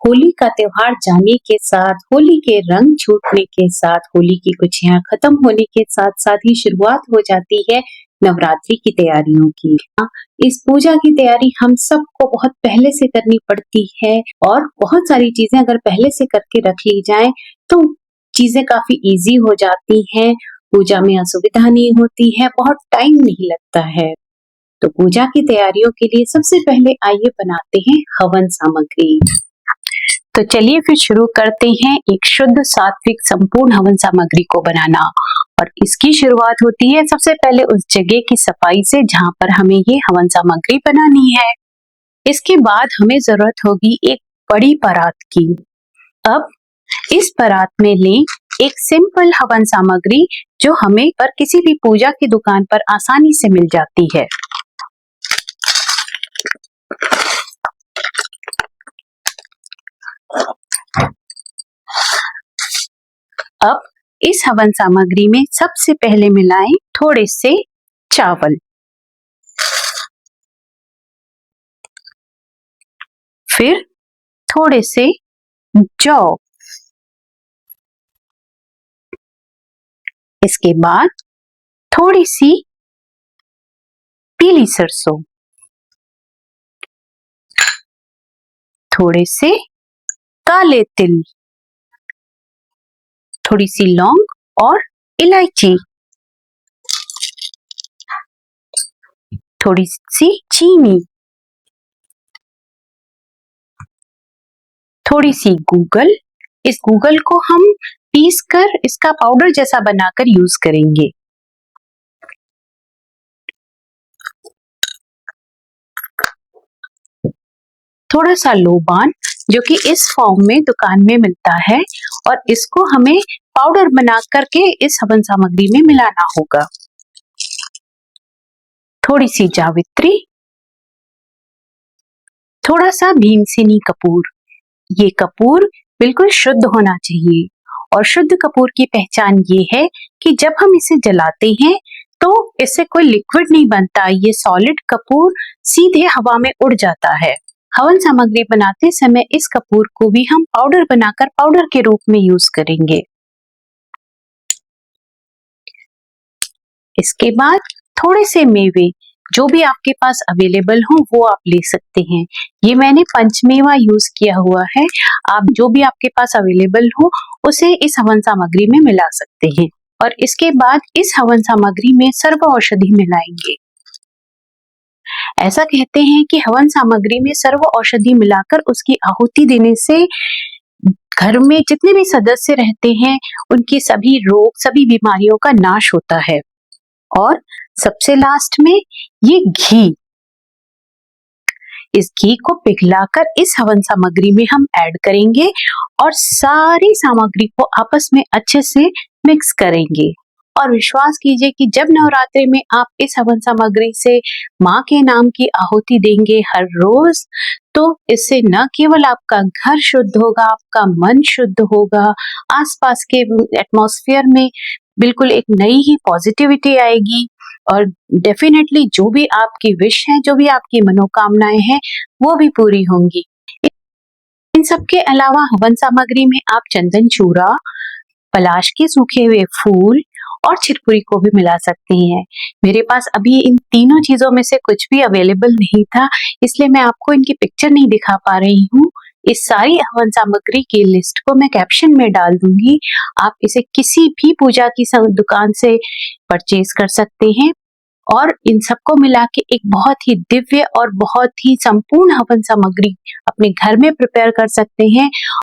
होली का त्योहार जाने के साथ, होली के रंग छूटने के साथ, होली की खुशियाँ खत्म होने के साथ-साथ ही शुरुआत हो जाती है नवरात्रि की तैयारियों की। इस पूजा की तैयारी हम सबको बहुत पहले से करनी पड़ती है और बहुत सारी चीज़ें अगर पहले से करके रख ली जाएँ, तो चीज़ें काफ़ी ईज़ी हो जाती हैं, पूजा में असुविधा नहीं होती है, बहुत टाइम नहीं लगता है। तो पूजा की तैयारियों के लिए सबसे पहले आइए बनाते हैं हवन सामग्री। तो चलिए फिर शुरू करते हैं एक शुद्ध सात्विक संपूर्ण हवन सामग्री को बनाना। और इसकी शुरुआत होती है सबसे पहले उस जगह की सफाई से जहाँ पर हमें ये हवन सामग्री बनानी है। इसके बाद हमें जरूरत होगी एक बड़ी परात की। अब इस परात में लें एक सिंपल हवन सामग्री जो हमें पर किसी भी पूजा की दुकान पर आसानी से मिल जाती है। अब इस हवन सामग्री में सबसे पहले मिलाएं थोड़े से चावल, फिर थोड़े से जौ, इसके बाद थोड़ी सी पीली सरसों, थोड़े से काले तिल, थोड़ी सी लौंग और इलायची, थोड़ी सी चीनी, थोड़ी सी गूगल। इस गूगल को हम पीस कर इसका पाउडर जैसा बनाकर यूज करेंगे। थोड़ा सा लोबान जो कि इस फॉर्म में दुकान में मिलता है और इसको हमें पाउडर बना करके इस हवन सामग्री में मिलाना होगा। थोड़ी सी जावित्री, थोड़ा सा भीमसेनी कपूर। ये कपूर बिल्कुल शुद्ध होना चाहिए और शुद्ध कपूर की पहचान ये है कि जब हम इसे जलाते हैं तो इससे कोई लिक्विड नहीं बनता, ये सॉलिड कपूर सीधे हवा में उड़ जाता है। हवन सामग्री बनाते समय इस कपूर को भी हम पाउडर बनाकर पाउडर के रूप में यूज करेंगे। इसके बाद थोड़े से मेवे जो भी आपके पास अवेलेबल हो वो आप ले सकते हैं। ये मैंने पंचमेवा यूज किया हुआ है, आप जो भी आपके पास अवेलेबल हो उसे इस हवन सामग्री में मिला सकते हैं। और इसके बाद इस हवन सामग्री में सर्व औषधि मिलाएंगे। ऐसा कहते हैं कि हवन सामग्री में सर्व औषधि मिलाकर उसकी आहुति देने से घर में जितने भी सदस्य रहते हैं उनकी सभी रोग, सभी बीमारियों का नाश होता है। और सबसे लास्ट में ये घी, इस घी को पिघलाकर इस हवन सामग्री में हम ऐड करेंगे और सारी सामग्री को आपस में अच्छे से मिक्स करेंगे। और विश्वास कीजिए कि जब नवरात्रि में आप इस हवन सामग्री से माँ के नाम की आहुति देंगे हर रोज, तो इससे न केवल आपका घर शुद्ध होगा, आपका मन शुद्ध होगा, आसपास के एटमॉस्फेयर में बिल्कुल एक नई ही पॉजिटिविटी आएगी और डेफिनेटली जो भी आपकी विश है, जो भी आपकी मनोकामनाएं हैं, वो भी पूरी होंगी। इन सब के अलावा हवन सामग्री में आप चंदन चूरा, पलाश के सूखे हुए फूल और छिरपुरी को भी मिला सकते हैं। मेरे पास अभी इन तीनों चीजों में से कुछ भी अवेलेबल नहीं था, इसलिए मैं आपको इनकी पिक्चर नहीं दिखा पा रही हूँ। इस सारी हवन सामग्री की लिस्ट को मैं कैप्शन में डाल दूंगी, आप इसे किसी भी पूजा की दुकान से परचेज कर सकते हैं और इन सबको मिला के एक बहुत ही दिव्य और बहुत ही संपूर्ण हवन सामग्री अपने घर में प्रिपेयर कर सकते हैं।